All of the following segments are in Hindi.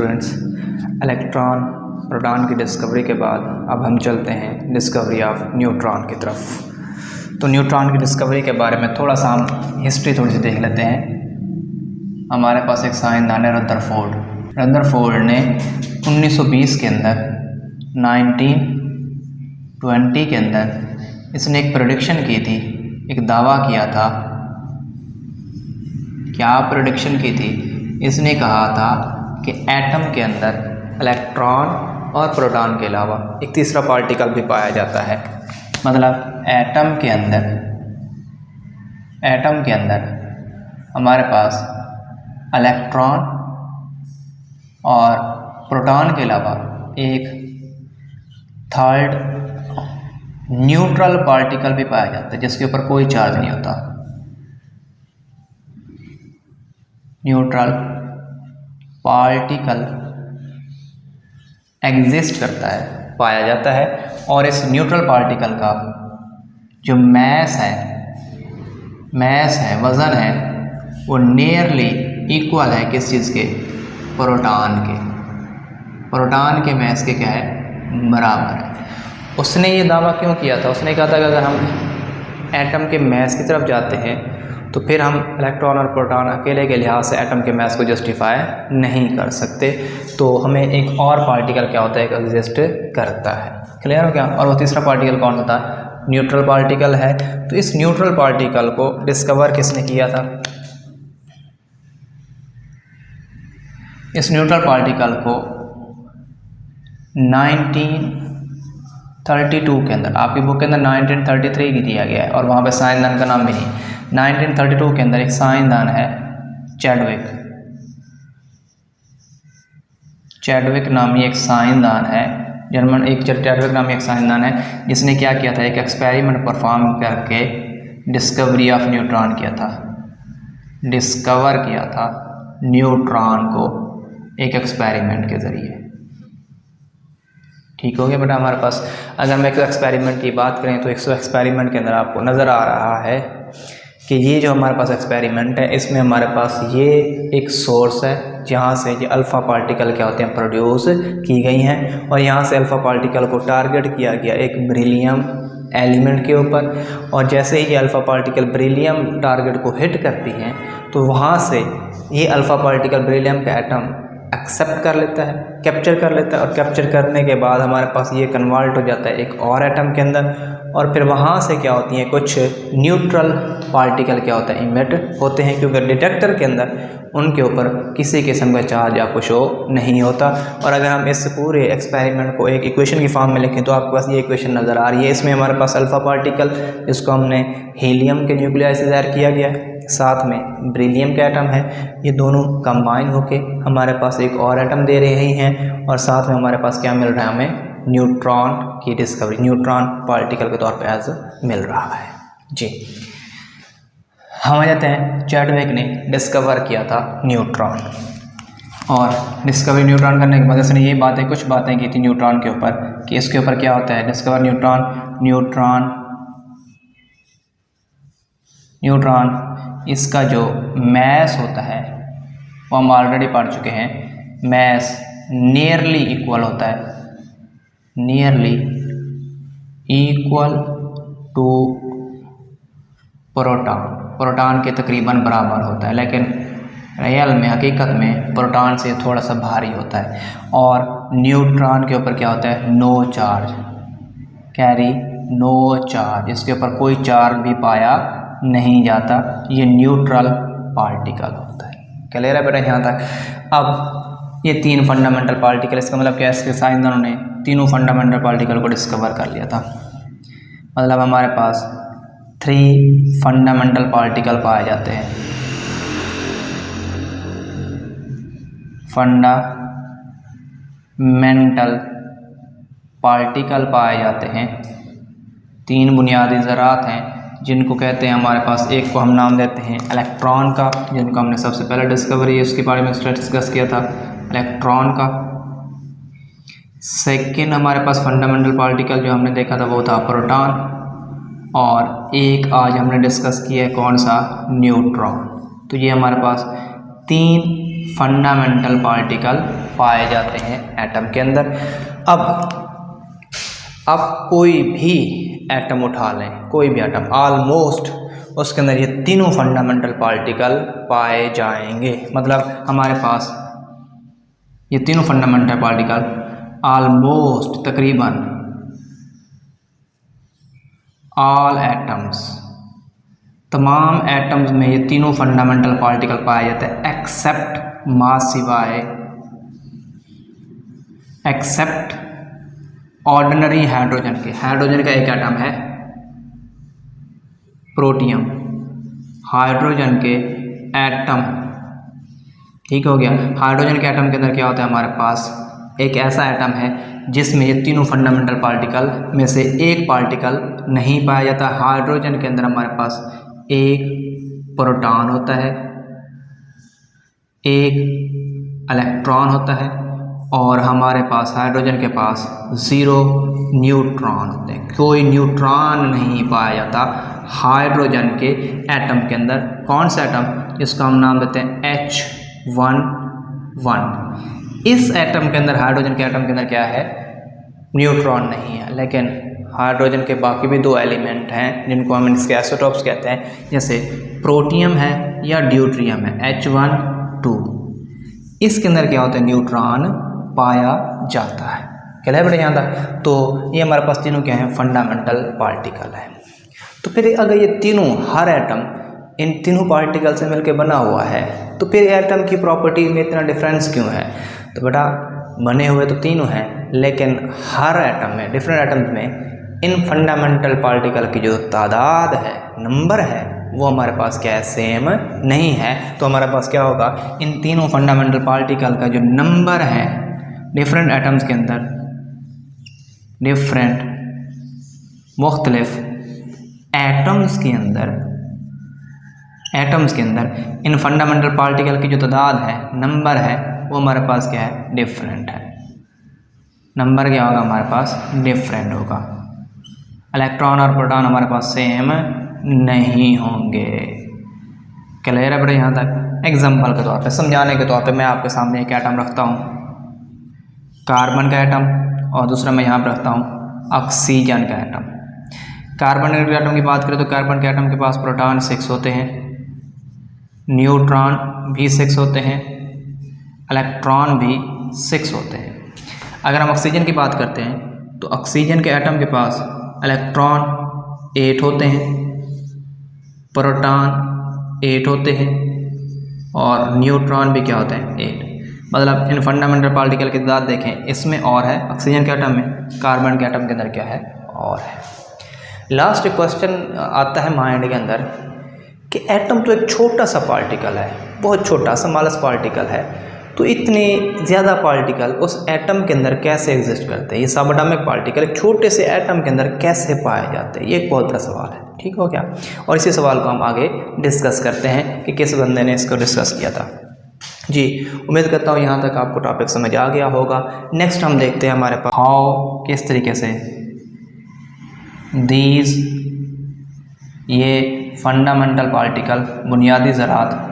स्टूडेंट्स, इलेक्ट्रॉन प्रोटॉन की डिस्कवरी के बाद अब हम चलते हैं डिस्कवरी ऑफ न्यूट्रॉन की तरफ। तो न्यूट्रॉन की डिस्कवरी के बारे में थोड़ा सा हम हिस्ट्री थोड़ी सी देख लेते हैं। हमारे पास एक साइंसदान है रदरफोर्ड ने 1920 के अंदर 1920 के अंदर इसने एक प्रेडिक्शन की थी, एक दावा किया था। क्या प्रेडिक्शन की थी? इसने कहा था कि एटम के अंदर इलेक्ट्रॉन और प्रोटॉन के अलावा एक तीसरा पार्टिकल भी पाया जाता है। मतलब एटम के अंदर हमारे पास इलेक्ट्रॉन और प्रोटॉन के अलावा एक थर्ड न्यूट्रल पार्टिकल भी पाया जाता है जिसके ऊपर कोई चार्ज नहीं होता। न्यूट्रल पार्टिकल एग्जिस्ट करता है, पाया जाता है, और इस न्यूट्रल पार्टिकल का जो मैस है, वज़न है, वो नियरली इक्वल है किस चीज़ के? प्रोटॉन के मैस के क्या है? बराबर है। उसने ये दावा क्यों किया था? उसने कहा था कि अगर हम एटम के मैस की तरफ जाते हैं तो फिर हम इलेक्ट्रॉन और प्रोटॉन अकेले के लिहाज से एटम के मैस को जस्टिफाई नहीं कर सकते, तो हमें एक और पार्टिकल क्या होता है, एक एग्जिस्ट करता है। क्लियर हो गया? और वो तीसरा पार्टिकल कौन सा था? न्यूट्रल पार्टिकल है। तो इस न्यूट्रल पार्टिकल को डिस्कवर किसने किया था? इस न्यूट्रल पार्टिकल को 1932 के अंदर, आपकी बुक के अंदर 1933 की दिया गया है और वहाँ पे साइंसदान का नाम भी नहीं। 1932 के अंदर एक साइंसदान है चैडविक नामी एक साइंसदान है, चैडविक नामी एक साइंसदान है, जिसने क्या किया था? एक एक्सपेरिमेंट परफॉर्म करके डिस्कवरी ऑफ न्यूट्रॉन किया था। डिस्कवर किया था न्यूट्रॉन को एक एक्सपेरिमेंट के ज़रिए। ठीक हो गया बेटा? हमारे पास अगर हम एक एक्सपेरिमेंट की बात करें तो एक एक्सपेरिमेंट के अंदर आपको नज़र आ रहा है कि ये जो हमारे पास एक्सपेरिमेंट है, इसमें हमारे पास ये एक सोर्स है जहाँ से ये अल्फ़ा पार्टिकल क्या होते हैं? प्रोड्यूस की गई हैं, और यहाँ से अल्फ़ा पार्टिकल को टारगेट किया गया एक बेरिलियम एलिमेंट के ऊपर, और जैसे ही ये अल्फ़ा पार्टिकल बेरिलियम टारगेट को हिट करती हैं तो वहाँ से ये अल्फ़ा पार्टिकल बेरिलियम का एटम एक्सेप्ट कर लेता है, कैप्चर कर लेता है, और कैप्चर करने के बाद हमारे पास ये कन्वर्ट हो जाता है एक और एटम के अंदर, और फिर वहाँ से क्या होती हैं? कुछ न्यूट्रल पार्टिकल क्या होता है? इमिट होते हैं, क्योंकि डिटेक्टर के अंदर उनके ऊपर किसी किस्म का चार्ज आपको शो नहीं होता। और अगर हम इस पूरे एक्सपेरिमेंट को एक इक्वेशन की फॉर्म में लिखें तो आपके पास ये इक्वेशन नज़र आ रही है। इसमें हमारे पास अल्फ़ा पार्टिकल, जिसको हमने हीलियम के न्यूक्लियाई से ज़ाहिर किया गया है, साथ में बेरिलियम का एटम है, ये दोनों कंबाइन होके हमारे पास एक और एटम दे रहे हैं, और साथ में हमारे पास क्या मिल रहा है? हमें न्यूट्रॉन की डिस्कवरी, न्यूट्रॉन पार्टिकल के तौर पे एज मिल रहा है जी। हम आ जाते हैं, चैडविक ने डिस्कवर किया था न्यूट्रॉन, और डिस्कवरी न्यूट्रॉन करने के बाद उसने ये कुछ बातें की थी न्यूट्रॉन के ऊपर कि इसके ऊपर क्या होता है? डिस्कवर न्यूट्रॉन इसका जो मैस होता है वो हम ऑलरेडी पढ़ चुके हैं। मैस नियरली इक्वल होता है, नियरली इक्वल टू प्रोटॉन के तकरीबन बराबर होता है, लेकिन रियल में, हकीकत में प्रोटॉन से थोड़ा सा भारी होता है। और न्यूट्रॉन के ऊपर क्या होता है? No charge, carry no charge, इसके ऊपर कोई चार्ज भी पाया नहीं जाता। ये न्यूट्रल पार्टिकल होता है। क्लियर है बेटा यहाँ तक? अब ये तीन फंडामेंटल पार्टिकल, इसका मतलब क्या है? इसके साइंसदानों ने तीनों फंडामेंटल पार्टिकल को डिस्कवर कर लिया था। मतलब हमारे पास 3 फंडामेंटल पार्टिकल पाए जाते हैं। फंडामेंटल पार्टिकल पाए जाते हैं, 3 बुनियादी ज़रात हैं जिनको कहते हैं हमारे पास, एक को हम नाम देते हैं इलेक्ट्रॉन का, जिनको हमने सबसे पहले डिस्कवरी उसके बारे में डिस्कस किया था, इलेक्ट्रॉन का। सेकेंड हमारे पास फंडामेंटल पार्टिकल जो हमने देखा था वो था प्रोटॉन, और एक आज हमने डिस्कस किया है कौन सा? न्यूट्रॉन। तो ये हमारे पास 3 फंडामेंटल पार्टिकल पाए जाते हैं एटम के अंदर। अब कोई भी एटम उठा लें, कोई भी एटम, ऑलमोस्ट उसके अंदर ये तीनों फंडामेंटल पार्टिकल पाए जाएंगे। मतलब हमारे पास ये तीनों फंडामेंटल पार्टिकल ऑलमोस्ट तकरीबन ऑल एटम्स, तमाम एटम्स में ये तीनों फंडामेंटल पार्टिकल पाए जाते हैं एक्सेप्ट मास, सिवाय एक्सेप्ट ऑर्डिनरी हाइड्रोजन के। हाइड्रोजन का एक एटम है प्रोटियम, हाइड्रोजन के एटम, ठीक हो गया। हाइड्रोजन के एटम के अंदर क्या होता है, हमारे पास एक ऐसा एटम है जिसमें ये तीनों फंडामेंटल पार्टिकल में से एक पार्टिकल नहीं पाया जाता। हाइड्रोजन के अंदर हमारे पास एक प्रोटॉन होता है, एक इलेक्ट्रॉन होता है, और हमारे पास हाइड्रोजन के पास 0 न्यूट्रॉन होते हैं। कोई न्यूट्रॉन नहीं पाया जाता हाइड्रोजन के एटम के अंदर। कौन सा एटम, जिसका हम नाम देते हैं H11। इस एटम के अंदर, हाइड्रोजन के एटम के अंदर क्या है, न्यूट्रॉन नहीं है। लेकिन हाइड्रोजन के बाकी भी दो एलिमेंट हैं जिनको हम इसके आइसोटॉप्स कहते हैं, जैसे प्रोटियम है या ड्यूट्रियम है, H12। इसके अंदर क्या होता है, न्यूट्रॉन पाया जाता है। क्या बड़े यहाँ तक। तो ये हमारे पास तीनों क्या हैं, फंडामेंटल पार्टिकल है। तो फिर अगर ये तीनों, हर एटम इन तीनों पार्टिकल से मिलकर बना हुआ है, तो फिर एटम की प्रॉपर्टी में इतना डिफरेंस क्यों है। तो बेटा बने हुए तो तीनों हैं, लेकिन हर एटम में, डिफरेंट एटम्स में इन फंडामेंटल पार्टिकल की जो तादाद है, नंबर है, वो हमारे पास क्या है, सेम नहीं है। तो हमारे पास क्या होगा, इन तीनों फंडामेंटल पार्टिकल का जो नंबर है डिफरेंट एटम्स के अंदर, डिफरेंट मुख्तलिफ एटम्स के अंदर इन फंडामेंटल पार्टिकल की जो तादाद है, नंबर है, वो हमारे पास क्या है, डिफरेंट है। नंबर क्या होगा, हमारे पास डिफरेंट होगा। इलेक्ट्रॉन और प्रोटॉन हमारे पास सेम नहीं होंगे। क्लियर है बेटा यहाँ तक। एग्जाम्पल के तौर पे, समझाने के तौर पे मैं आपके सामने एक एटम रखता हूँ, कार्बन का एटम, और दूसरा मैं यहाँ पर रखता हूँ ऑक्सीजन का एटम। कार्बन के एटम की बात करें तो कार्बन के एटम के पास प्रोटॉन 6 होते हैं, न्यूट्रॉन भी 6 होते हैं, इलेक्ट्रॉन भी 6 होते हैं। अगर हम ऑक्सीजन की बात करते हैं तो ऑक्सीजन के एटम के पास इलेक्ट्रॉन 8 होते हैं, प्रोटॉन 8 होते हैं, और न्यूट्रॉन भी क्या होते हैं, 8। मतलब इन फंडामेंटल पार्टिकल की तादाद देखें, इसमें और है ऑक्सीजन के एटम में, कार्बन के एटम के अंदर क्या है, और है। लास्ट क्वेश्चन आता है माइंड के अंदर कि एटम तो एक छोटा सा पार्टिकल है, बहुत छोटा सा स्मॉलेस्ट पार्टिकल है, तो इतने ज़्यादा पार्टिकल उस एटम के अंदर कैसे एग्जिस्ट करते हैं। ये सब एटॉमिक पार्टिकल एक छोटे से एटम के अंदर कैसे पाए जाते हैं, ये एक बहुत बड़ा सवाल है। ठीक हो गया। और इसी सवाल को हम आगे डिस्कस करते हैं कि किस बंदे ने इसको डिस्कस किया था। जी, उम्मीद करता हूँ यहाँ तक आपको टॉपिक समझ आ गया होगा। नेक्स्ट हम देखते हैं हमारे पास हाउ, किस तरीके से दीज, ये फंडामेंटल पार्टिकल, बुनियादी ज़रात,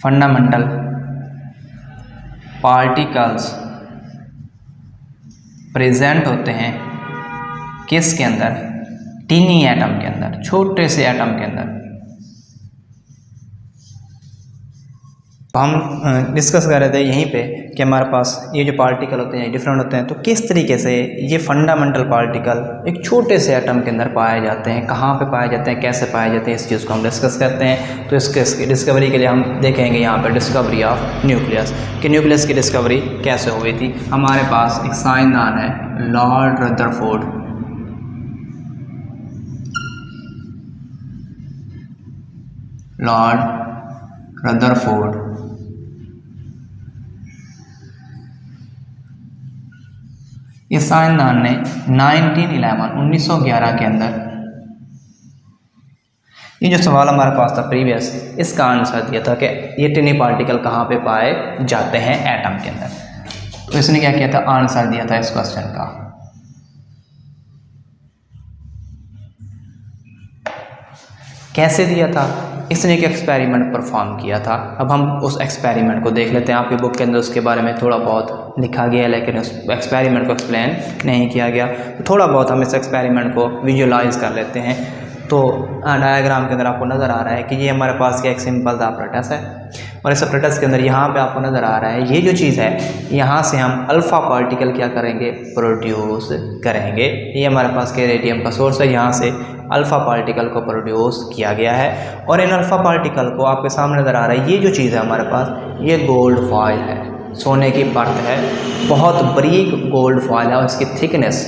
फंडामेंटल पार्टिकल्स प्रेजेंट होते हैं किसके अंदर, टीनी एटम के अंदर, छोटे से एटम के अंदर। तो हम डिस्कस कर रहे थे यहीं पे कि हमारे पास ये जो पार्टिकल होते हैं डिफरेंट होते हैं, तो किस तरीके से ये फंडामेंटल पार्टिकल एक छोटे से एटम के अंदर पाए जाते हैं, कहाँ पे पाए जाते हैं, कैसे पाए जाते हैं, इस चीज़ को हम डिस्कस करते हैं। तो इसके डिस्कवरी के लिए हम देखेंगे यहाँ पर डिस्कवरी ऑफ न्यूक्लियस, कि न्यूक्लियस की डिस्कवरी कैसे हुई थी। हमारे पास एक साइंसदान है लॉर्ड रदरफोर्ड, लॉर्ड रदरफोर्ड। इस साइंसदान ने 1911 के अंदर, ये जो सवाल हमारे पास था प्रीवियस, इसका आंसर दिया था कि ये टिनी पार्टिकल कहाँ पे पाए जाते हैं एटम के अंदर। तो इसने क्या किया था, आंसर दिया था इस क्वेश्चन का। कैसे दिया था, इसने एक एक्सपेरिमेंट परफॉर्म किया था। अब हम उस एक्सपेरिमेंट को देख लेते हैं। आपकी बुक के अंदर उसके बारे में थोड़ा बहुत लिखा गया है, लेकिन उस एक्सपेरिमेंट को एक्सप्लेन नहीं किया गया। तो थोड़ा बहुत हम इस एक्सपेरिमेंट को विजुअलाइज कर लेते हैं। तो डायग्राम के अंदर आपको नज़र आ रहा है कि ये हमारे पास क्या एक सिंपल सा अपरेटस है, और इस अपरेटस के अंदर यहाँ पे आपको नज़र आ रहा है ये जो चीज़ है, यहाँ से हम अल्फ़ा पार्टिकल क्या करेंगे, प्रोड्यूस करेंगे। ये हमारे पास के रेडियम का सोर्स है, यहाँ से अल्फ़ा पार्टिकल को प्रोड्यूस किया गया है। और इन अल्फ़ा पार्टिकल को आपके सामने नज़र आ रहा है, ये जो चीज़ है हमारे पास, ये गोल्ड फॉयल है, सोने की परत है, बहुत बारीक गोल्ड फॉयल है, और इसकी थिकनेस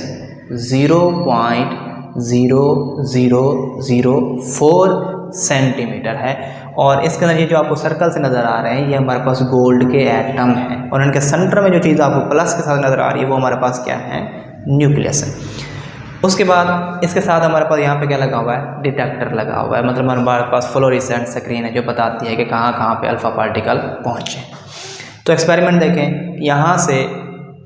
0.0004 सेंटीमीटर है। और इसके अंदर ये जो आपको सर्कल से नज़र आ रहे हैं, ये हमारे पास गोल्ड के एटम हैं, और इनके सेंटर में जो चीज़ आपको प्लस के साथ नज़र आ रही है वो हमारे पास क्या है, न्यूक्लियस है। उसके बाद इसके साथ हमारे पास यहाँ पे क्या लगा हुआ है, डिटेक्टर लगा हुआ है, मतलब हमारे पास फ्लोरेसेंट स्क्रीन है जो बताती है कि कहाँ कहाँ पे अल्फ़ा पार्टिकल पहुँचे। तो एक्सपेरिमेंट देखें, यहाँ से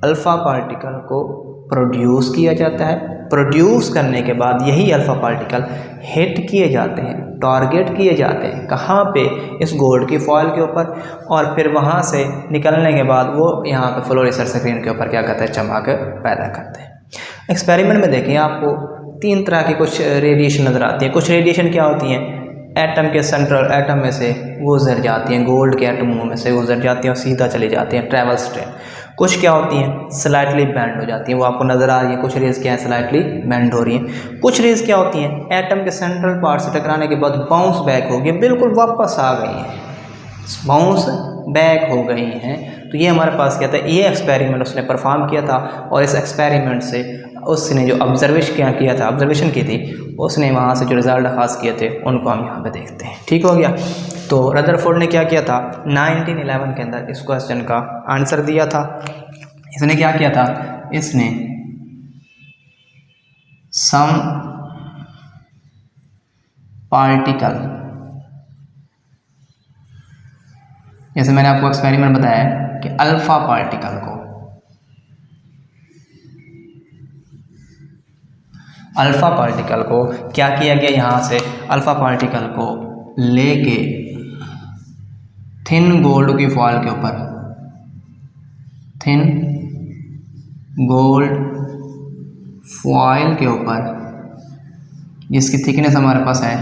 अल्फ़ा पार्टिकल को प्रोड्यूस किया जाता है। प्रोड्यूस करने के बाद यही अल्फ़ा पार्टिकल हिट किए जाते हैं, टारगेट किए जाते हैं, कहाँ पे, इस गोल्ड की फॉयल के ऊपर, और फिर वहाँ से निकलने के बाद वो यहाँ पे फ्लोरेसेंट स्क्रीन के ऊपर क्या करते हैं, चमक पैदा करते हैं। एक्सपेरिमेंट में देखिए आपको 3 तरह की कुछ रेडिएशन नज़र आती है। कुछ रेडिएशन क्या होती हैं, एटम के सेंट्रल एटम में से गुजर जाती हैं, गोल्ड के एटमों में से गुजर जाती हैं और सीधा चली जाती हैं, ट्रैवल स्ट्रेन। कुछ क्या होती हैं, स्लाइटली बेंड हो जाती हैं, वो आपको नज़र आ रही है, कुछ रेज क्या है, स्लाइटली बेंड हो रही हैं। कुछ रेज क्या होती हैं, एटम के सेंट्रल पार्ट से टकराने के बाद बाउंस बैक हो गई, बिल्कुल वापस आ गई हैं, बाउंस बैक हो गई हैं। तो ये हमारे पास क्या था, ये एक्सपेरिमेंट उसने परफॉर्म किया था, और इस एक्सपेरिमेंट से उसने जो ऑब्जर्वेशन की थी, उसने वहाँ से जो रिज़ल्ट खास किए थे उनको हम यहाँ पे देखते हैं। ठीक हो गया। तो रदरफोर्ड ने क्या किया था, 1911 के अंदर इस क्वेश्चन का आंसर दिया था। इसने क्या किया था, इसने सम पार्टिकल, जैसे मैंने आपको एक्सपेरिमेंट बताया कि अल्फ़ा पार्टिकल को क्या किया गया, यहाँ से अल्फ़ा पार्टिकल को लेके थिन गोल्ड की फॉयल के ऊपर, थिन गोल्ड फॉयल के ऊपर, जिसकी थिकनेस हमारे पास है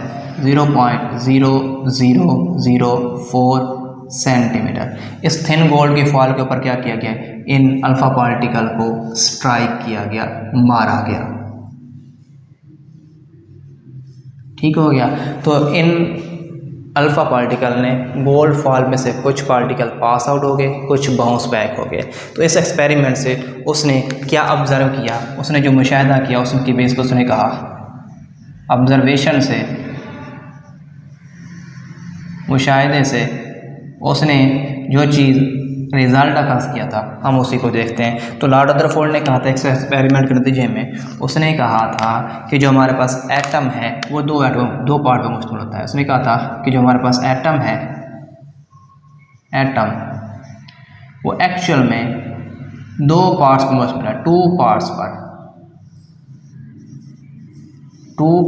0.0004 सेंटीमीटर, इस थिन गोल्ड की फॉयल के ऊपर क्या किया गया, इन अल्फ़ा पार्टिकल को स्ट्राइक किया गया, मारा गया। ठीक हो गया। तो इन अल्फ़ा पार्टिकल ने गोल्ड फॉल में से कुछ पार्टिकल पास आउट हो गए, कुछ बाउंस बैक हो गए। तो इस एक्सपेरिमेंट से उसने क्या ऑब्ज़र्व किया, उसने जो मुशाहिदा किया उसकी बेस पर उसने कहा, ऑब्ज़र्वेशन से, मुशाहिदे से उसने जो चीज़ रिज़ल्ट अकास किया था हम उसी को देखते हैं। तो लॉर्ड रदरफोर्ड ने कहा था इस एक्सपेरिमेंट के नतीजे में, उसने कहा था कि जो हमारे पास एटम है वो दो पार्ट में मुश्तमिल होता है। उसने कहा था कि जो हमारे पास एटम है, एटम वो एक्चुअल में 2 पार्ट्स पर मुश्तमिल है, 2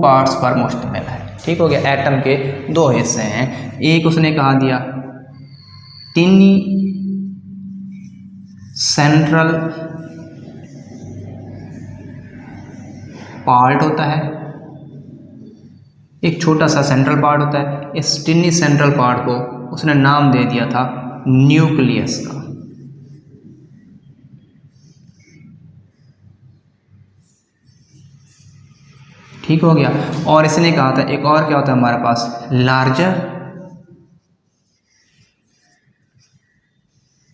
पार्ट्स पर मुश्तमिल है। ठीक हो गया। एटम के 2 हिस्से हैं। एक उसने कहा दिया टिनी सेंट्रल पार्ट होता है, एक छोटा सा सेंट्रल पार्ट होता है। इस टिनी सेंट्रल पार्ट को उसने नाम दे दिया था न्यूक्लियस का। ठीक हो गया। और इसने कहा था एक और क्या होता है हमारे पास, लार्जर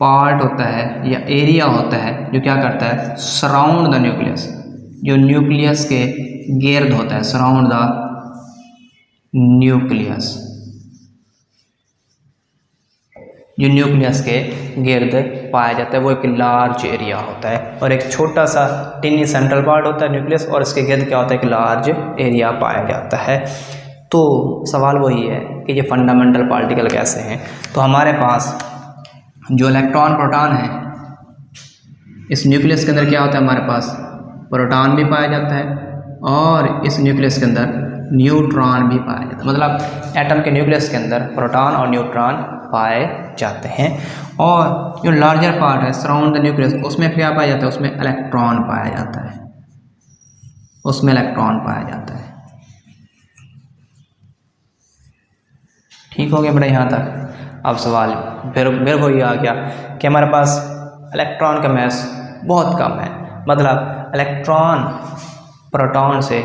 पार्ट होता है या एरिया होता है जो क्या करता है, सराउंड द न्यूक्लियस, जो न्यूक्लियस के गिर्द होता है, सराउंड द न्यूक्लियस, जो न्यूक्लियस के गिर्द पाया जाता है वो एक लार्ज एरिया होता है। और एक छोटा सा टिनी सेंट्रल पार्ट होता है न्यूक्लियस, और इसके गिर्द क्या होता है, एक लार्ज एरिया पाया जाता है। तो सवाल वही है कि ये फंडामेंटल पार्टिकल कैसे हैं। तो हमारे पास जो इलेक्ट्रॉन प्रोटॉन है, इस न्यूक्लियस के अंदर क्या होता है, हमारे पास प्रोटॉन भी पाया जाता है, और इस न्यूक्लियस के अंदर न्यूट्रॉन भी पाया जाता है। मतलब एटम के न्यूक्लियस के अंदर प्रोटॉन और न्यूट्रॉन पाए जाते हैं। और जो लार्जर पार्ट है सराउंड द न्यूक्लियस, उसमें क्या पाया जाता है? उसमें इलेक्ट्रॉन पाया जाता है, उसमें इलेक्ट्रॉन पाया जाता है। ठीक हो गया बेटा यहाँ तक? अब सवाल फिर वही आ गया कि हमारे पास इलेक्ट्रॉन का मास बहुत कम है, मतलब इलेक्ट्रॉन प्रोटॉन से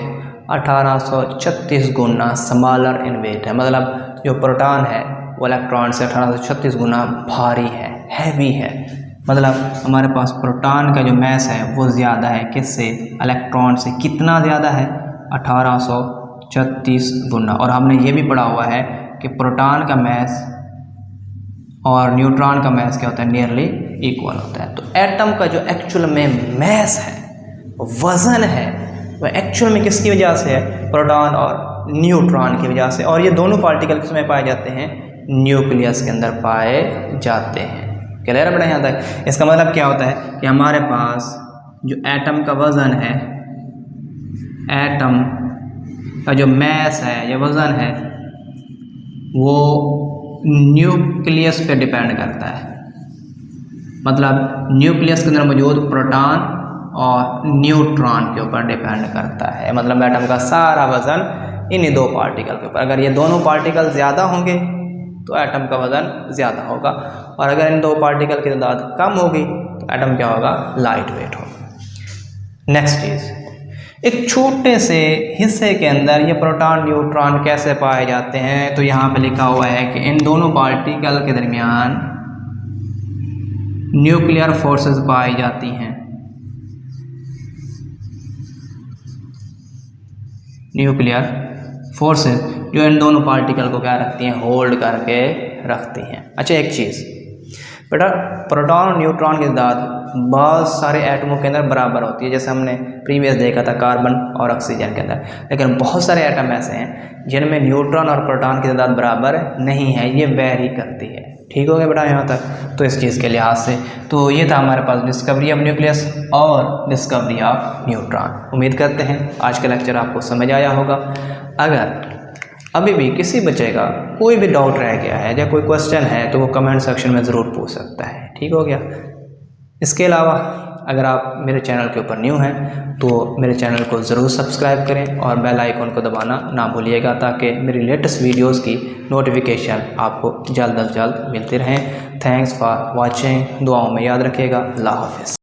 1836 गुना स्मॉलर इन वेट है। मतलब जो प्रोटॉन है वो इलेक्ट्रॉन से 1836 गुना भारी है, हैवी है। मतलब हमारे पास प्रोटॉन का जो मास है वो ज़्यादा है किससे? इलेक्ट्रॉन से। कितना ज़्यादा है? 1836 गुना। और हमने ये भी पढ़ा हुआ है कि प्रोटॉन का मास और न्यूट्रॉन का मास क्या होता है? नियरली इक्वल होता है। तो एटम का जो एक्चुअल में मास है, वज़न है, वह एक्चुअल में किसकी वजह से है? प्रोटॉन और न्यूट्रॉन की वजह से। और ये दोनों पार्टिकल किसमें पाए जाते हैं? न्यूक्लियस के अंदर पाए जाते हैं। क्लियर है बेटा यहाँ तक? इसका मतलब क्या होता है कि हमारे पास जो एटम का वज़न है, एटम का जो मास है या वज़न है, वो न्यूक्लियस पे डिपेंड करता है। मतलब न्यूक्लियस के अंदर मौजूद प्रोटॉन और न्यूट्रॉन के ऊपर डिपेंड करता है। मतलब एटम का सारा वज़न इन्हीं दो पार्टिकल के ऊपर। अगर ये दोनों पार्टिकल ज़्यादा होंगे तो एटम का वज़न ज़्यादा होगा, और अगर इन दो पार्टिकल की तादाद कम होगी तो एटम क्या होगा? लाइट वेट होगा। नेक्स्ट चीज़, एक छोटे से हिस्से के अंदर ये प्रोटॉन न्यूट्रॉन कैसे पाए जाते हैं? तो यहाँ पे लिखा हुआ है कि इन दोनों पार्टिकल के दरमियान न्यूक्लियर फोर्सेस पाई जाती हैं। न्यूक्लियर फोर्सेस जो इन दोनों पार्टिकल को क्या रखती हैं? होल्ड करके रखती हैं। अच्छा, एक चीज़ बेटा, प्रोटॉन और न्यूट्रॉन की तादाद बहुत सारे एटमों के अंदर बराबर होती है, जैसे हमने प्रीवियस देखा था कार्बन और ऑक्सीजन के अंदर। लेकिन बहुत सारे एटम ऐसे हैं जिनमें न्यूट्रॉन और प्रोटॉन की तादाद बराबर नहीं है, ये वेरी करती है। ठीक हो गया बेटा यहाँ तक? तो इस चीज़ के लिहाज से तो ये था हमारे पास डिस्कवरी ऑफ न्यूक्लियस और डिस्कवरी ऑफ न्यूट्रॉन। उम्मीद करते हैं आज का लेक्चर आपको समझ आया होगा। अगर अभी भी किसी बच्चे का कोई भी डाउट रह गया है या कोई क्वेश्चन है तो वो कमेंट सेक्शन में ज़रूर पूछ सकता है। ठीक हो गया? इसके अलावा अगर आप मेरे चैनल के ऊपर न्यू हैं तो मेरे चैनल को ज़रूर सब्सक्राइब करें और बेल आइकन को दबाना ना भूलिएगा, ताकि मेरी लेटेस्ट वीडियोस की नोटिफिकेशन आपको जल्द अज जल्द मिलती रहें। Thanks for watching. दुआओं में याद रखिएगा। अल्लाह हाफ़िज़।